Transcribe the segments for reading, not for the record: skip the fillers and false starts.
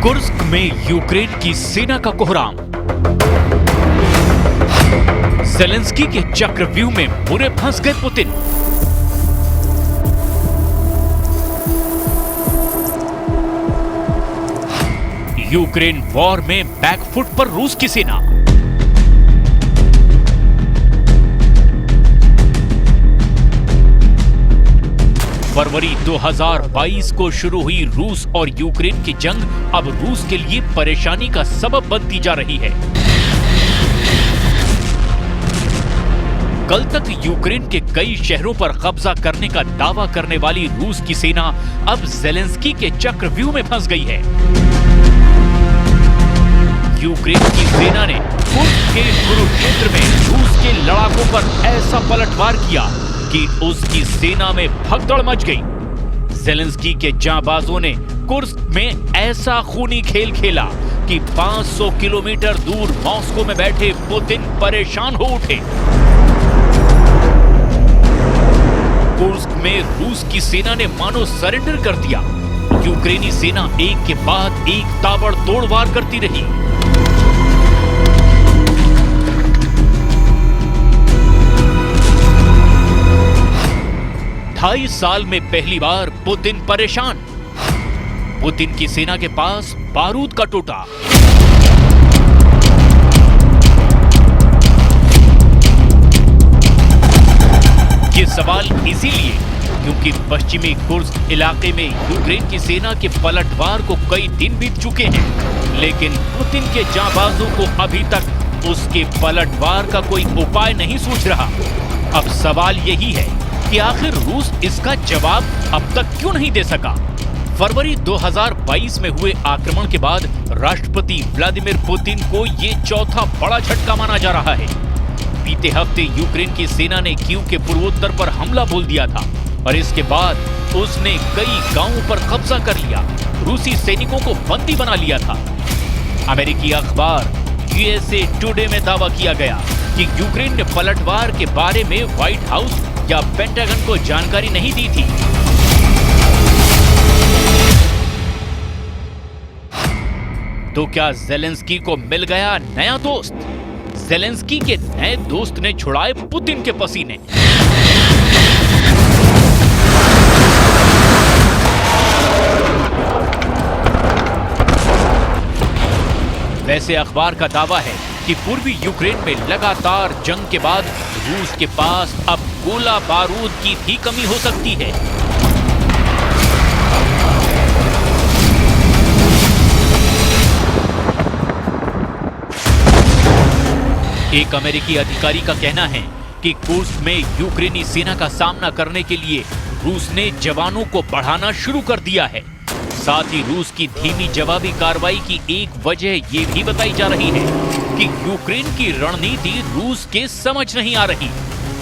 Kursk में Ukraine की सेना का कोहराम। ज़ेलेंस्की के चक्रव्यूह में बुरे फंस गए पुतिन। यूक्रेन वॉर में बैकफुट पर रूस की सेना। फरवरी 2022 को शुरू हुई रूस और यूक्रेन की जंग अब रूस के लिए परेशानी का सबब बनती जा रही है। कल तक यूक्रेन के कई शहरों पर कब्जा करने का दावा करने वाली रूस की सेना अब ज़ेलेंस्की के चक्रव्यूह में फंस गई है। यूक्रेन की सेना ने कुर्स्क के कुरुक्षेत्र में रूस के लड़ाकों पर ऐसा पलटवार किया कि उसकी सेना में भगदड़ मच गई। ज़ेलेंस्की के जांबाजों ने कुर्स्क में ऐसा खूनी खेल खेला कि 500 किलोमीटर दूर मॉस्को में बैठे पुतिन परेशान हो उठे। कुर्स्क में रूस की सेना ने मानो सरेंडर कर दिया। यूक्रेनी सेना एक के बाद एक ताबड़तोड़ वार करती रही। 2.5 साल में पहली बार पुतिन परेशान। पुतिन की सेना के पास बारूद का टोटा। ये सवाल इसीलिए क्योंकि पश्चिमी कुर्स्क इलाके में यूक्रेन की सेना के पलटवार को कई दिन बीत चुके हैं, लेकिन पुतिन के जांबाजों को अभी तक उसके पलटवार का कोई उपाय नहीं सूझ रहा। अब सवाल यही है कि आखिर रूस इसका जवाब अब तक क्यों नहीं दे सका। फरवरी 2022 में हुए आक्रमण के बाद राष्ट्रपति व्लादिमीर पुतिन को ये चौथा बड़ा झटका माना जा रहा है। बीते हफ्ते यूक्रेन की सेना ने कीव के पूर्वोत्तर पर हमला बोल दिया था और इसके बाद उसने कई गांवों पर कब्जा कर लिया, रूसी सैनिकों को बंदी बना लिया था। अमेरिकी अखबार यूएसए टुडे में दावा किया गया कि यूक्रेन ने पलटवार के बारे में व्हाइट हाउस या पेंटागन को जानकारी नहीं दी थी। तो क्या ज़ेलेंस्की को मिल गया नया दोस्त? ज़ेलेंस्की के नए दोस्त ने छुड़ाए पुतिन के पसीने। वैसे अखबार का दावा है कि पूर्वी यूक्रेन में लगातार जंग के बाद रूस के पास अब गोला बारूद की भी कमी हो सकती है। एक अमेरिकी अधिकारी का कहना है कि कुर्स्क में यूक्रेनी सेना का सामना करने के लिए रूस ने जवानों को बढ़ाना शुरू कर दिया है। साथ ही रूस की धीमी जवाबी कार्रवाई की एक वजह ये भी बताई जा रही है कि यूक्रेन की रणनीति रूस के समझ नहीं आ रही,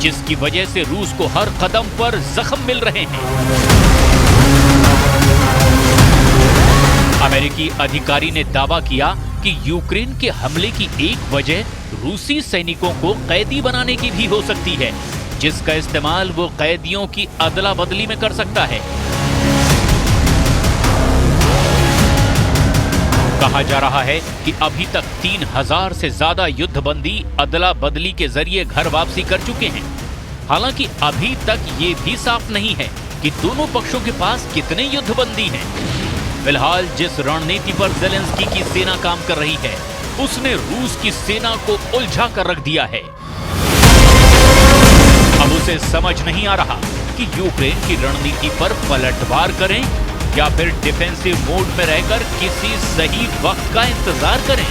जिसकी वजह से रूस को हर कदम पर जख्म मिल रहे हैं। अमेरिकी अधिकारी ने दावा किया कि यूक्रेन के हमले की एक वजह रूसी सैनिकों को कैदी बनाने की भी हो सकती है, जिसका इस्तेमाल वो कैदियों की अदला बदली में कर सकता है। कहा जा रहा है कि अभी तक 3000 से ज्यादा युद्धबंदी अदला बदली के जरिए घर वापसी कर चुके हैं। हालांकि अभी तक ये भी साफ नहीं है कि दोनों पक्षों के पास कितने युद्धबंदी हैं। फिलहाल जिस रणनीति पर ज़ेलेंस्की की सेना काम कर रही है, उसने रूस की सेना को उलझा कर रख दिया है। अब उसे समझ नहीं आ रहा कि यूक्रेन की रणनीति पर पलटवार करें या फिर डिफेंसिव मोड में रहकर किसी सही वक्त का इंतजार करें।